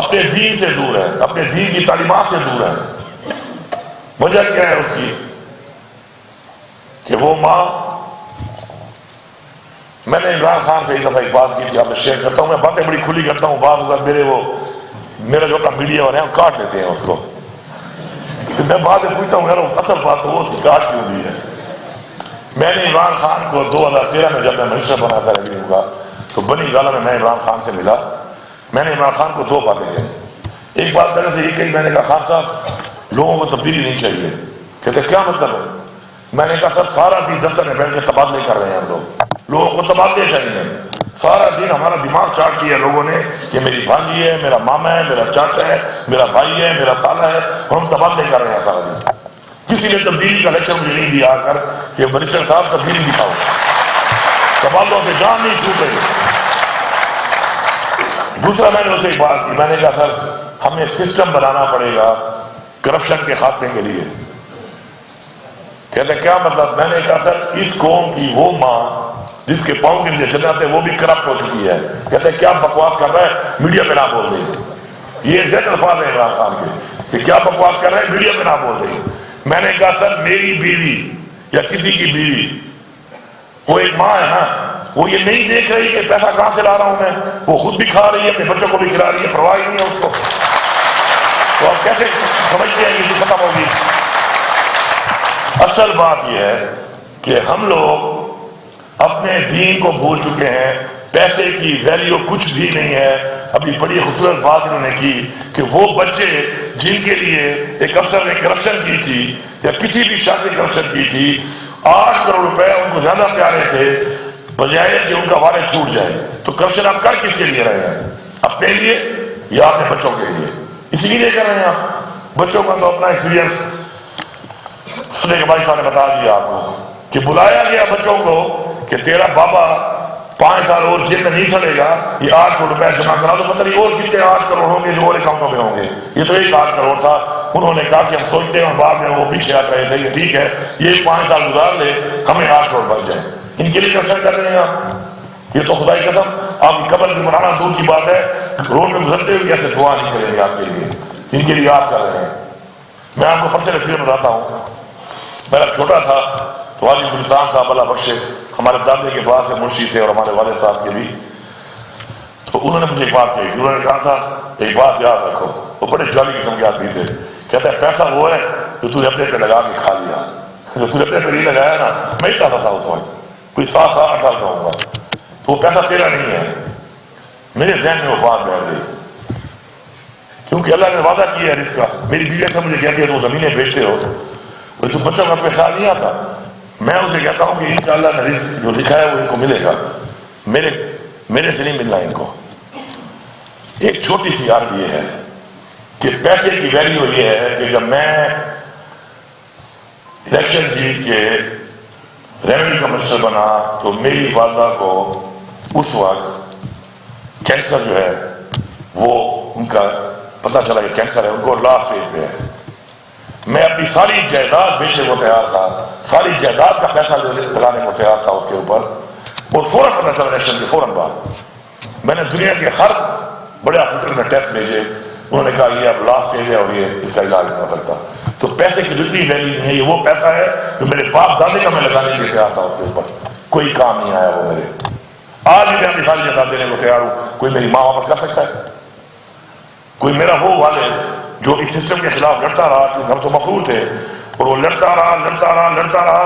اپنے دین سے دور ہے، اپنے دین کی تعلیمات سے دور ہے۔ وجہ کیا ہے اس کی کہ وہ ماں، میں نے عمران خان سے ایک دفعہ ایک بات کی تھی، آپ سے شیئر کرتا ہوں، میں باتیں بڑی کھلی کرتا ہوں، بعض اوقات میرا جو اپنا میڈیا والے ہیں وہ کاٹ لیتے ہیں اس کو، میں باتیں پوچھتا ہوں، یار اصل بات تو وہ تھی، کاٹ کیوں دی ہے۔ میں نے عمران خان کو 2013 میں جب میں منسٹر بنا تھا ریونیو کا، تو بنی گالا میں عمران خان سے ملا، میں نے عمران خان کو 2 باتیں کہی۔ ایک بات میں نے سے یہ کہی، میں نے کہا خان صاحب لوگوں کو تبدیلی نہیں چاہیے۔ کہتے کیا مطلب ہے؟ میں نے کہا سر سارا دن دفتر میں بیٹھ کے تبادلے کر رہے ہیں ہم لوگ، لوگوں کو تبادلے چاہیے، سارا دن ہمارا دماغ چاٹ لیا لوگوں نے، یہ میری بھانجی ہے، میرا ماما ہے، میرا چاچا ہے، میرا بھائی ہے، میرا سالہ ہے، اور ہم تبادلے کر رہے ہیں سارا دن۔ کسی نے تبدیلی کا لیکچر مجھے نہیں دیا آ کر کہ منسٹر صاحب تبدیلی دکھاؤ، تبادلوں سے جان نہیں چھوٹ رہی۔ دوسرا میں نے اسے ایک بات کی، میں نے کہا سر ہمیں سسٹم بنانا پڑے گا کرپشن کے خاتمے کے لیے۔ کہتے کیا مطلب؟ میں نے کہا سر اس قوم کی وہ ماں جس کے پاؤں کے نیچے جنت ہے وہ بھی کرپٹ ہو چکی ہے۔ کہتے کیا بکواس کر رہا ہے، میڈیا پہ نہ بول دیں۔ یہ ایگزیکٹ الفاظ ہیں عمران خان کے کہ کیا بکواس کر رہے ہیں، میڈیا پہ نہ بول دیں۔ میں نے کہا سر میری بیوی یا کسی کی بیوی وہ ایک ماں ہے نا، وہ یہ نہیں دیکھ رہی کہ پیسہ کہاں سے لا رہا ہوں میں، وہ خود بھی کھا رہی ہے، اپنے بچوں کو بھی کھلا رہی ہے، پرواہ نہیں ہے اس کو، تو آپ کیسے سمجھتے ہیں کہ ختم ہوگی؟ اصل بات یہ ہے کہ ہم لوگ اپنے دین کو بھول چکے ہیں، پیسے کی ویلیو کچھ بھی نہیں ہے۔ ابھی بڑی خوبصورت بات انہوں نے کی کہ وہ بچے جن کے لیے ایک افسر نے کرپشن کی تھی یا کسی بھی شخص نے کرپشن کی تھی، 8 کروڑ روپے ان کو زیادہ پیارے تھے بجائے کہ ان کا وعدہ چھوٹ جائے۔ تو کرپشن آپ کر کس کے لیے رہے ہیں؟ اپنے لیے یا اپنے بچوں کے لیے؟ اسی لیے کر رہے ہیں آپ۔ بچوں کا تو اپنا ایکسپیرینس سنے کے بھائی صاحب نے بتا دیا آپ کو کہ بلایا گیا بچوں کو کہ تیرا بابا 5 سال اور جیل میں نہیں سڑے گا، یہ 8 کروڑ روپے جمع کرا تو پتہ نہیں اور کتنے 8 کروڑ ہوں گے جو اور اکاؤنٹوں میں ہوں گے۔ یہ تو ایک 8 کروڑ تھا۔ انہوں نے کہا کہ ہم سوچتے ہیں، اور بعد میں وہ پیچھے ہٹ رہے تھے کہ ٹھیک ہے یہ 5 سال گزار لے، ہمیں 8 کروڑ بچ جائیں۔ ان کے لیے کرپشن کر رہے ہیں آپ؟ یہ تو خدا کی قسم آپ کی قبر کی بنانا دور کی بات ہے، روڈ میں گزرتے ہوئے ایسے دعا نہیں کریں گے آپ کے لیے، ان کے لیے آپ کر رہے ہیں۔ میں آپ کو پرسنل ایکسپیرینس بتاتا ہوں۔ میرا چھوٹا تھا تو حاجی گلستان صاحب اللہ بخشے ہمارے دادے کے بعد سے منشی تھے اور ہمارے والد صاحب کے بھی، تو انہوں نے مجھے ایک بات کہی تھی۔ انہوں نے کہا تھا ایک بات یاد رکھو، وہ بڑے جعلی قسم کے آدمی تھے، کہتا ہے پیسہ وہ ہے جو تو نے اپنے پہ لگا کے کھا لیا، جو تو نے اپنے پہ نہیں لگایا نا، میں کہتا تھا اس وقت کوئی 7 سال 8 سال کا ہوگا، تو وہ پیسہ تیرا نہیں ہے۔ میرے ذہن میں وہ بات بیٹھ گئی کیونکہ اللہ نے وعدہ کیا ہے رزق کا۔ میری بیوی سے مجھے کہتی ہے تو زمینیں بیچتے ہو اور تو بچوں کا اپنے خیال نہیں آتا۔ میں اسے کہتا ہوں کہ انشاءاللہ نے رزق جو لکھا ہے وہ ان کو ملے گا، میرے سے نہیں ملنا ان کو۔ ایک چھوٹی سی عرض یہ ہے کہ پیسے کی ویلیو یہ ہے کہ جب میں الیکشن جیت کے ریونیو کا منسٹر بنا تو میری والدہ کو اس وقت کینسر جو ہے وہ ان کا پتہ چلا کہ کینسر ہے، ان کو لاسٹ اسٹیج پہ ہے۔ میں اپنی ساری جائیداد بیچنے کو تیار تھا، ساری جائیداد کا پیسہ لگانے کو تیار تھا اس کے اوپر، اور فوراً پتہ چلا الیکشن کے فوراً بعد میں نے دنیا کے ہر بڑے ہاسپٹل میں ٹیسٹ بھیجے، انہوں نے کہا یہ اب لاسٹ اسٹیج ہے اور یہ اس کا علاج نہیں ہو سکتا۔ تو پیسے کی جتنی ویلیو نہیں ہے، یہ وہ پیسہ ہے جو میرے باپ دادے کا میں لگانے کے لیے تیار تھا اس کے اوپر، کوئی کام نہیں آیا وہ میرے۔ آج بھی میں اپنی ساری جائیداد دینے کو تیار ہوں، کوئی میری ماں واپس کر سکتا ہے؟ کوئی میرا وہ والد جو اس سسٹم کے خلاف لڑتا رہا، کیونکہ ہم تو مفرور تھے، اور وہ لڑتا رہا،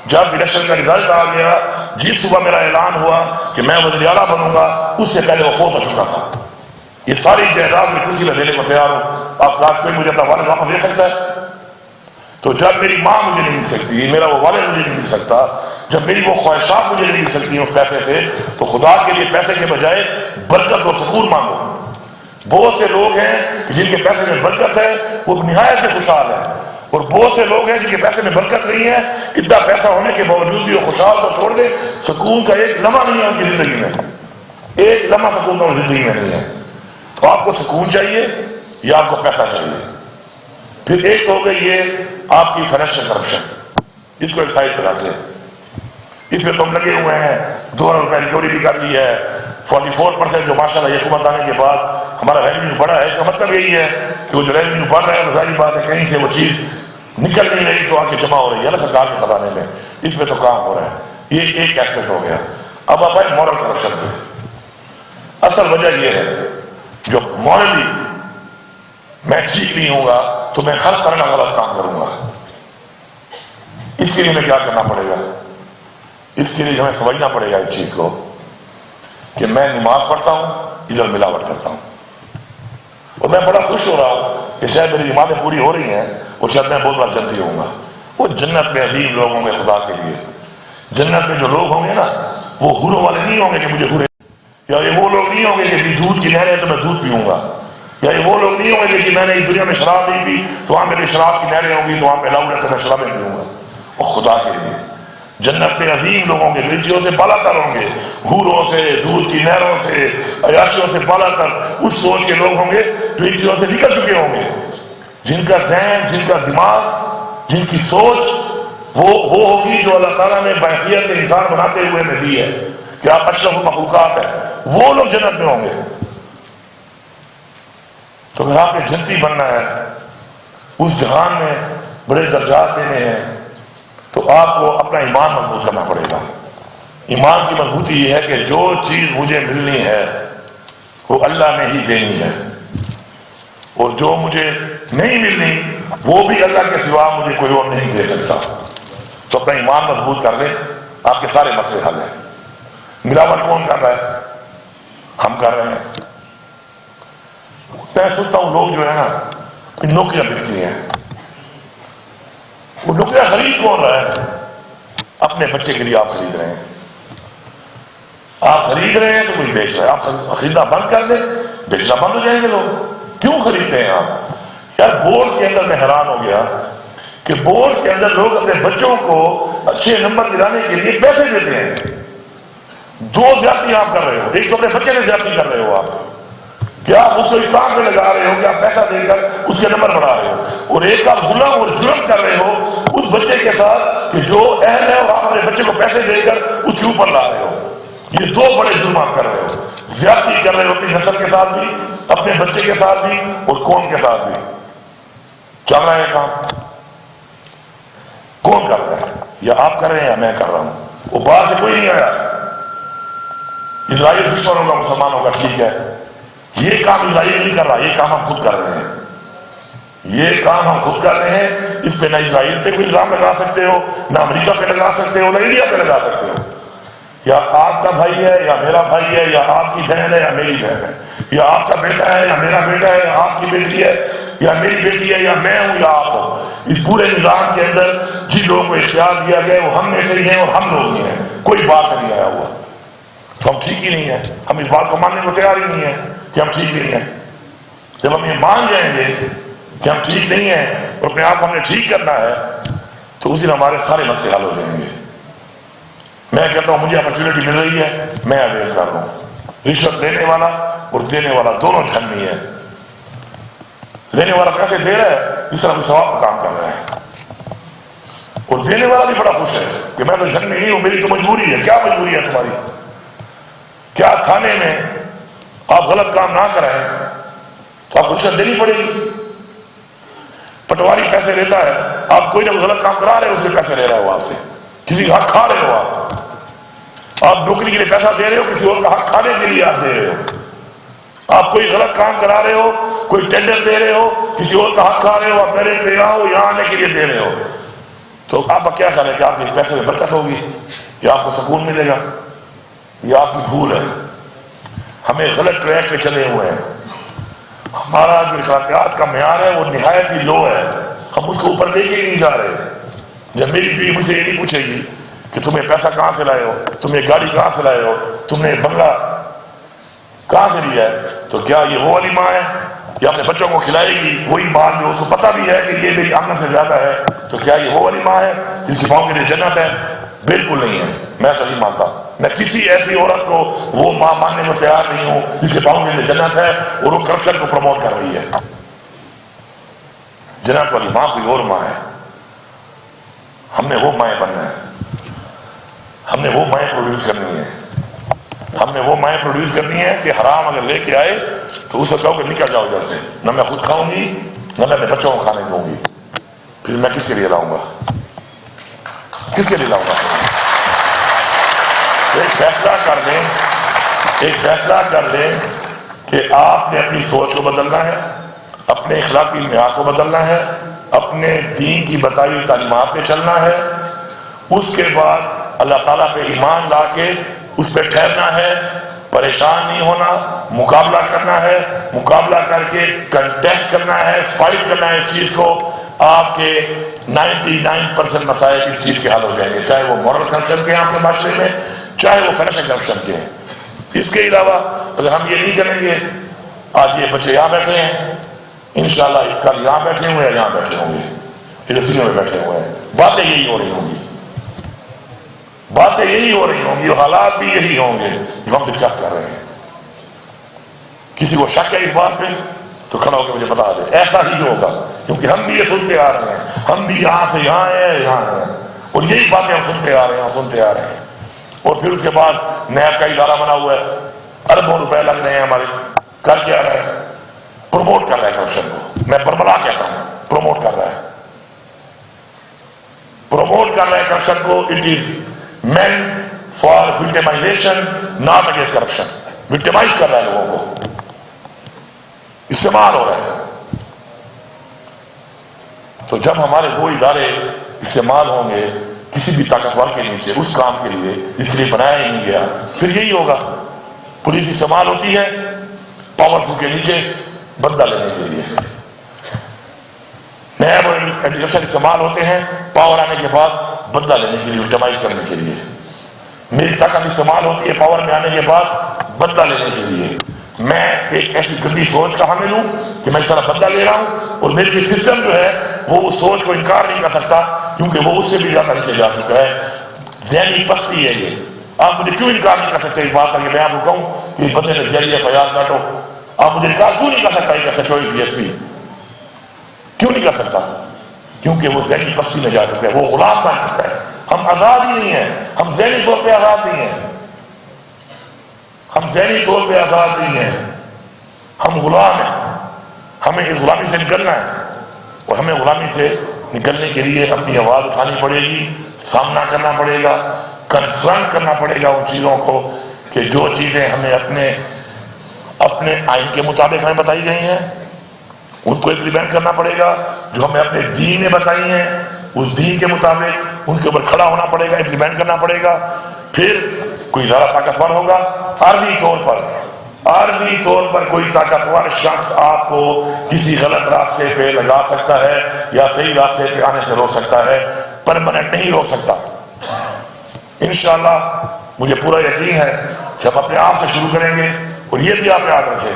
جب الیکشن کا رزلٹ آ گیا، جس صبح میرا اعلان ہوا کہ میں وزیر اعلیٰ بنوں گا، اس سے پہلے وہ فوت ہو چکا تھا۔ یہ ساری جائیداد میں کسی میں دینے کو تیار ہوں۔ آپ آج کوئی مجھے اپنا والد واپس دے سکتا ہے؟ تو جب میری ماں مجھے نہیں مل سکتی، میرا وہ والد مجھے نہیں مل سکتا، جب میری وہ خواہشات مجھے نہیں مل سکتی اس پیسے سے، تو خدا کے لیے پیسے کے بجائے برکت اور سکون مانگو۔ بہت سے لوگ ہیں کہ جن کے پیسے میں برکت ہے وہ نہایت خوشحال ہیں، اور بہت سے لوگ ہیں جن کے پیسے میں برکت نہیں ہے، اتنا پیسہ ہونے کے باوجود بھی وہ خوشحال تو چھوڑ دیں، سکون کا ایک لمحہ نہیں ہے ان کی زندگی میں، ایک لمحہ سکون کا زندگی میں نہیں ہے۔ تو آپ کو سکون چاہیے یا آپ کو پیسہ چاہیے؟ پھر ایک ہو گئی یہ آپ کی فائنینشل کرپشن، اس کو ایک سائڈ پہ رکھ لیں، اس پہ تو ہم لگے ہوئے ہیں، 2 ارب روپے ریکوری بھی کر لی ہے، 44% جو ماشاءاللہ یہ حکومت آنے کے بعد ہمارا ریونیو بڑھا ہے، اس کا مطلب یہی ہے کہ وہ جو ریونیو بڑھ رہا ہے تو ظاہری بات ہے کہیں سے وہ چیز نکل نہیں رہی تو آ کے جمع ہو رہی ہے نا سرکار کے خزانے میں، اس پہ تو کام ہو رہا ہے۔ یہ ایک ایسپیکٹ ہو گیا۔ اب آپ آئے مورل کرپشن پہ۔ اصل وجہ یہ ہے جو مورلی میں ٹھیک نہیں ہوں گا تو میں ہر طرح کا غلط کام کروں گا۔ اس کے لیے ہمیں کیا کرنا پڑے گا؟ اس کے لیے ہمیں سمجھنا پڑے گا اس چیز کو کہ میں نماز پڑھتا ہوں، ادھر ملاوٹ کرتا ہوں، اور میں بڑا خوش ہو رہا ہوں کہ شاید میری نمازیں پوری ہو رہی ہیں اور شاید میں بہت بڑا جنتی ہوں گا۔ وہ جنت میں عظیم لوگ ہوں گے خدا کے لیے۔ جنت میں جو لوگ ہوں گے نا وہ حوروں والے نہیں ہوں گے کہ مجھے حورے، یا یہ وہ لوگ نہیں ہوں گے کہ دودھ کی نہریں تو میں دودھ پیوں گا، یا یہ وہ لوگ نہیں ہوں گے کہ میں نے اس دنیا میں شراب نہیں پی تو وہاں میرے شراب کی نہریں ہوں گی تو وہاں پہ الاؤڈ ہے تو میں شرابیں پیوں گا۔ اور خدا کے لیے جنت میں عظیم لوگوں کے بچیوں سے بالا تر ہوں گے، حوروں سے، دودھ کی نہروں سے، عیاشیوں سے بالا تر اس سوچ کے لوگ ہوں گے جو ان چیزوں سے نکل چکے ہوں گے، جن کا ذہن، جن کا دماغ، جن کی سوچ وہ ہوگی جو اللہ تعالیٰ نے بحیثیت انسان بناتے ہوئے میں دی ہے کہ آپ اشرف المخلوقات ہیں، وہ لوگ جنت میں ہوں گے۔ تو اگر آپ نے جنتی بننا ہے، اس جہان میں بڑے درجات دینے ہیں، تو آپ کو اپنا ایمان مضبوط کرنا پڑے گا۔ ایمان کی مضبوطی یہ ہے کہ جو چیز مجھے ملنی ہے وہ اللہ نے ہی دینی ہے، اور جو مجھے نہیں ملنی وہ بھی اللہ کے سوا مجھے کوئی اور نہیں دے سکتا۔ تو اپنا ایمان مضبوط کر لیں، آپ کے سارے مسئلے حل ہیں۔ ملاوٹ کون کر رہا ہے؟ ہم کر رہے ہیں۔ میں سنتا ہوں لوگ جو ہے نا نوکریاں بکتی ہیں، وہ نوکریاں خرید کون رہا ہے؟ اپنے بچے کے لیے آپ خرید رہے ہیں، آپ خرید رہے ہیں تو کوئی بیچ رہا ہے، آپ خریدنا بند کر دیں بیچنا بند ہو جائیں گے لوگ۔ کیوں خریدتے ہیں آپ؟ یار بورڈ کے اندر میں حیران ہو گیا کہ بورڈ کے اندر لوگ اپنے بچوں کو اچھے نمبر دلانے کے لیے پیسے دیتے ہیں۔ دو زیادتی آپ کر رہے ہو، ایک تو اپنے بچے نے زیادتی کر رہے ہو آپ کہ آپ اس کو اسلام پہ لگا رہے ہو کہ آپ پیسہ دے کر اس کے نمبر بڑھا رہے ہو، اور ایک آپ ظلم اور جرم کر رہے ہو اس بچے کے ساتھ کہ جو اہل ہے اور آپ اپنے بچے کو پیسے دے کر اس کے اوپر لا رہے ہو۔ یہ دو بڑے جرم آپ کر رہے ہو، زیادتی کر رہے ہو اپنی نسل کے ساتھ بھی، اپنے بچے کے ساتھ بھی، اور قوم کے ساتھ بھی۔ چل رہا ہے کام، کون کر رہا ہے؟ یا آپ کر رہے ہیں یا میں کر رہا ہوں؟ وہ باہر سے کوئی نہیں آیا۔ اسرائیل دشمنوں کا مسلمانوں کا ٹھیک ہے، یہ کام اسرائیل نہیں کر رہا، یہ کام ہم خود کر رہے ہیں، یہ کام ہم خود کر رہے ہیں۔ اس پہ نہ اسرائیل پہ کوئی الزام لگا سکتے ہو، نہ امریکہ پہ لگا سکتے ہو، نہ انڈیا پہ لگا سکتے ہو۔ یا آپ کا بھائی ہے یا میرا بھائی ہے، یا آپ کی بہن ہے یا میری بہن ہے، یا آپ کا بیٹا ہے یا میرا بیٹا ہے، یا آپ کی بیٹی ہے یا میری بیٹی ہے، یا میں ہوں یا آپ ہو، اس پورے نظام کے اندر جن لوگوں کو اختیار دیا گیا وہ ہم میں سے ہی ہیں اور ہم لوگ ہی ہیں، کوئی باہر سے نہیں آیا ہوا۔ تو ہم ٹھیک ہی نہیں ہیں، ہم اس بات کو ماننے کو تیار ہی نہیں ہیں کہ ہم ٹھیک نہیں ہیں۔ جب ہم یہ مان جائیں گے کہ ہم ٹھیک نہیں ہیں اور اپنے آپ کو ہم نے ٹھیک کرنا ہے تو اس دن ہمارے سارے مسئلے حل ہو جائیں گے۔ میں کہتا ہوں مجھے اپرچونٹی مل رہی ہے، میں اویل کر رہا ہوں۔ رشوت لینے والا اور دینے والا دونوں جھنی ہے۔ لینے والا پیسے دے رہا ہے اس طرح کوئی ثواب کا کام کر رہا ہے، اور دینے والا بھی بڑا خوش ہے کہ میں تو جھنی نہیں ہوں، میری تو مجبوری ہے۔ کیا مجبوری ہے تمہاری؟ کیا تھانے میں آپ غلط کام نہ کریں تو آپ کو رشوت دینی پڑے گی؟ پٹواری پیسے لیتا ہے، آپ کوئی نہ کوئی غلط کام کرا رہے ہو، اس لیے پیسے لے رہے ہو آپ سے، کسی کا حق کھا رہے ہو آپ نوکری کے لیے پیسہ دے رہے ہو، کسی اور کا حق کھانے کے لیے آپ دے رہے ہو، آپ کوئی غلط کام کرا رہے ہو، کوئی ٹینڈر دے رہے ہو، کسی اور کا حق کھا رہے ہو، آپ میرے پہ آؤ یہاں آنے کے لیے دے رہے ہو، تو آپ کا کیا خیال ہے کہ آپ کے پیسے میں برکت ہوگی یا آپ کو سکون ملے گا؟ یہ آپ کی بھول ہے۔ ہمیں غلط ٹریک پہ چلے ہوئے ہیں، ہمارا جو اخلاقیات کا معیار ہے وہ نہایت ہی لو ہے، ہم اس کو اوپر لے کے ہی نہیں جا رہے۔ جب میری بیوی مجھ سے یہ نہیں پوچھے گی کہ تمہیں پیسہ کہاں سے لائے ہو، تمہیں گاڑی کہاں سے لائے ہو، تم نے بنگلہ کہاں سے لیا ہے، تو کیا یہ وہ والی ماں ہے؟ یا اپنے بچوں کو کھلائے گی وہی مال جو اس کو پتہ بھی ہے کہ یہ میری آمدن سے زیادہ ہے، تو کیا یہ وہ والی ماں ہے جس کے پاؤں کے لیے جنت ہے؟ بالکل نہیں ہے، میں تو نہیں مانتا۔ میں کسی ایسی عورت کو وہ ماں ماننے کو تیار نہیں ہوں جس کے پاؤں کے لیے جنت ہے اور وہ کرپشن کو پروموٹ کر رہی ہے۔ جنت والی ماں کوئی اور ماں ہے، ہم نے وہ مائیں بننا ہے، ہم نے وہ مائیں پروڈیوس کرنی ہے، ہم نے وہ مائیں پروڈیوس کرنی ہے کہ حرام اگر لے کے آئے تو اسے کہو کہ نکل جاؤ ادھر سے، نہ میں خود کھاؤں گی نہ میں اپنے بچوں کو کھانے دوں گی، پھر میں کس کے لیے لاؤں گا؟ کس کے لیے لاؤں گا؟ ایک فیصلہ کر لیں، ایک فیصلہ کر لیں کہ آپ نے اپنی سوچ کو بدلنا ہے، اپنے اخلاقی معیار کو بدلنا ہے، اپنے دین کی بتائی ہوئی تعلیمات پہ چلنا ہے، اس کے بعد اللہ تعالیٰ پہ ایمان لا کے اس پہ ٹھہرنا ہے، پریشان نہیں ہونا، مقابلہ کرنا ہے، مقابلہ کر کے کنٹیسٹ کرنا ہے، فائٹ کرنا ہے اس چیز کو، آپ کے 99% مسائل اس چیز کے حل ہو جائیں گے، چاہے وہ مورل کرپشن کے ہیں آپ کے معاشرے میں، چاہے وہ فائنینشل کرپشن کے ہیں۔ اس کے علاوہ اگر ہم یہ نہیں کریں گے، آج یہ بچے یہاں بیٹھے ہیں، انشاءاللہ کل یہاں بیٹھے ہوئے ہیں، یہاں بیٹھے ہوں گے، یونیورسٹیوں میں بیٹھے ہوئے ہیں، باتیں یہی ہو رہی ہوں گی، باتیں یہی ہو رہی ہوں گی، حالات بھی یہی ہوں گے جو ہم ڈسکس کر رہے ہیں۔ کسی کو شک ہے اس بات پہ تو کھڑا ہو کے مجھے بتا دے، ایسا ہی ہوگا، کیونکہ ہم بھی یہ سنتے آ رہے ہیں، ہم بھی یہاں سے یہاں ہیں، یہاں ہیں، اور یہی باتیں ہم سنتے آ رہے ہیں، سنتے آ رہے ہیں۔ اور پھر اس کے بعد نیب کا ادارہ بنا ہوا ہے، اربوں روپے لگ رہے ہیں ہمارے، کر کیا رہا ہے؟ پروموٹ کر رہا ہے کرپشن کو، میں بربلا کہتا ہوں، پروموٹ کر رہا ہے، پروموٹ کر رہا ہے کرپشن کو۔ It is meant for victimization, not against corruption۔ Victimize کر رہا ہے لوگوں کو، استعمال ہو رہا ہے۔ تو جب ہمارے وہ ادارے استعمال ہوں گے کسی بھی طاقتور کے نیچے، اس کام کے لیے اس کے لیے بنایا ہی نہیں گیا، پھر یہی ہوگا۔ پولیس استعمال ہوتی ہے پاورفل کے نیچے بدلہ لینے کے لیے، نیب اور ایڈمنسٹریشن استعمال ہوتے ہیں پاور آنے کے بعد بدلہ لینے کے لیے، وکٹمائز کرنے کے لیے۔ میری طاقت استعمال ہوتی ہے پاور میں آنے کے بعد بدلہ لینے کے لیے۔ میں ایک ایسی گندی سوچ کا حامل ہوں کہ میں اس طرح بدلہ لے رہا ہوں، اور میری سسٹم جو ہے وہ اس سوچ کو انکار نہیں کر سکتا، کیونکہ وہ اس سے بھی زیادہ نیچے جا چکا ہے۔ ذہنی پستی ہے یہ۔ آپ مجھے کیوں انکار نہیں کر سکتے اس بات کا کہ میں آپ کو کہوں کہ اس بندے نے جیلی FIR کاٹو؟ آپ مجھے انکار کیوں نہیں کر سکتا ایک SHO DSP؟ کیوں نہیں کر سکتا؟ کیونکہ وہ ذہنی پستی میں جا چکا ہے، وہ غلام بن چکا ہے۔ ہم آزاد ہی نہیں ہیں، ہم ذہنی طور پہ آزاد نہیں ہیں، ہم ذہنی طور پہ آزاد نہیں ہیں، ہم غلام ہیں۔ ہمیں اس غلامی سے نکلنا ہے، اور ہمیں غلامی سے نکلنے کے لیے اپنی آواز اٹھانی پڑے گی، سامنا کرنا پڑے گا، کنفرنٹ کرنا پڑے گا ان چیزوں کو کہ جو چیزیں ہمیں اپنے آئین کے مطابق ہمیں بتائی گئی ہیں ان کو امپلیمنٹ کرنا پڑے گا، جو ہمیں اپنے دین نے بتائی ہیں اس دین کے مطابق ان کے اوپر کھڑا ہونا پڑے گا، امپلیمنٹ کرنا پڑے گا۔ پھر کوئی زیادہ طاقتور ہوگا، عارضی طور پر کوئی طاقتور شخص آپ کو کسی غلط راستے پہ لگا سکتا ہے یا صحیح راستے پہ آنے سے روک سکتا ہے، پرماننٹ نہیں روک سکتا۔ انشاءاللہ مجھے پورا یقین ہے کہ ہم اپنے آپ سے شروع کریں گے، اور یہ بھی آپ یاد رکھیں،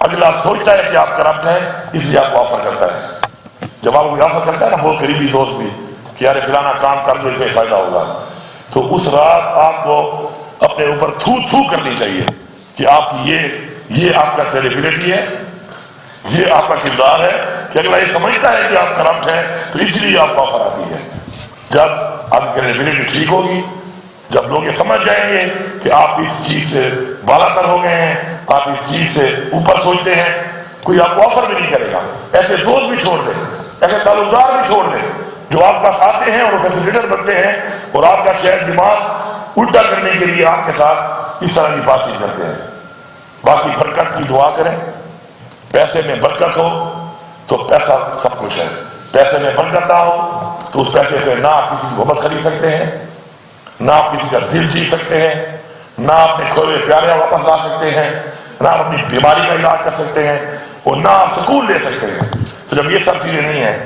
اگلا سوچتا ہے کہ آپ کرپٹ ہیں اس لیے آپ کو آفر کرتا ہے۔ جب آپ کو آفر کرتا ہے نا بہت قریبی دوست بھی کہ یار فلانا کام کر دو اس میں فائدہ ہوگا، تو اس رات آپ کو اپنے اوپر تھو کرنی چاہیے کہ آپ کی یہ آپ کا کریڈیبلٹی ہے، یہ آپ کا کردار ہے کہ اگلا یہ سمجھتا ہے کہ آپ کرپٹ ہیں تو اس لیے آپ کو آفر آتی ہے۔ جب آپ کی کریڈیبلٹی ٹھیک ہوگی، جب لوگ یہ سمجھ جائیں گے کہ آپ اس چیز سے بالا تر ہو گئے ہیں، آپ اس چیز سے اوپر سوچتے ہیں، کوئی آپ کو آفر بھی نہیں کرے گا۔ ایسے دوست بھی چھوڑ دیں، ایسے تعلقدار بھی چھوڑ دیں جو آپ پاس آتے ہیں اور فیسیلیٹر بنتے ہیں اور آپ کا شاید دماغ الٹا کرنے کے لیے آپ کے ساتھ اس طرح کی بات چیت کرتے ہیں۔ باقی برکت کی دعا کریں، پیسے میں برکت ہو تو پیسہ سب کچھ ہے، پیسے میں برکت نہ ہو تو اس پیسے سے نہ آپ کسی کی محبت خرید سکتے ہیں، نہ آپ کسی کا دل جیت سکتے ہیں، نہ اپنے کھوئے ہوئے پیارے واپس لا سکتے ہیں، نہ آپ اپنی بیماری کا علاج کر سکتے ہیں، اور نہ آپ سکون لے سکتے ہیں۔ تو جب یہ سب چیزیں نہیں ہیں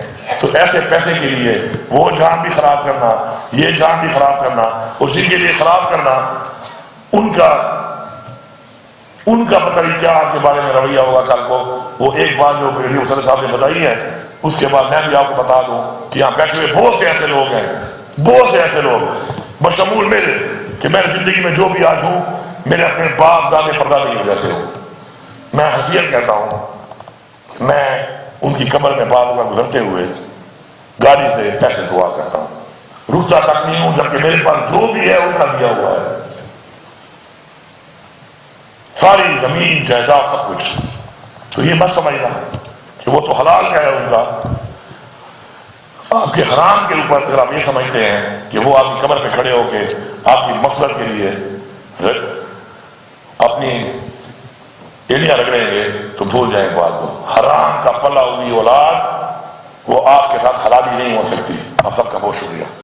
تو ایسے پیسے کے لیے وہ جان بھی خراب کرنا، یہ جان بھی خراب کرنا، اور جن کے لیے خراب کرنا ان کا پتہ نہیں کیا آپ کے بارے میں رویہ ہوگا کل کو۔ وہ ایک بات جو ریڈیو صلی صاحب نے بتائی ہے، اس کے بعد میں بھی آپ کو بتا دوں کہ یہاں بیٹھے ہوئے بہت سے ایسے لوگ ہیں، بہت سے ایسے لوگ بشمول میرے، کہ میں زندگی میں جو بھی آج ہوں میرے اپنے باپ دادے پردادے کی وجہ سے ہوں۔ میں حیثیت کہتا ہوں کہ میں ان کی قبر میں بعض اوقات گزرتے ہوئے گاڑی سے پیسے دعا کرتا ہوں، رکتا تک نہیں ہوں، جبکہ میرے پاس جو بھی ہے ان کا دیا ہوا ہے۔ ساری زمین جائیداد سب کچھ، تو یہ مت سمجھنا کہ وہ تو حلال کا ہے ان کا، آپ کے حرام کے اوپر اگر آپ یہ سمجھتے ہیں کہ وہ آپ کی قبر پہ کھڑے ہو کے آپ کی مقصد کے لیے اپنی ایڑیاں رگڑیں گے تو بھول جائیں بات کو. حرام کا پلا ہوئی اولاد وہ آپ کے ساتھ حلالی نہیں ہو سکتی. آپ سب کا بہت شکریہ.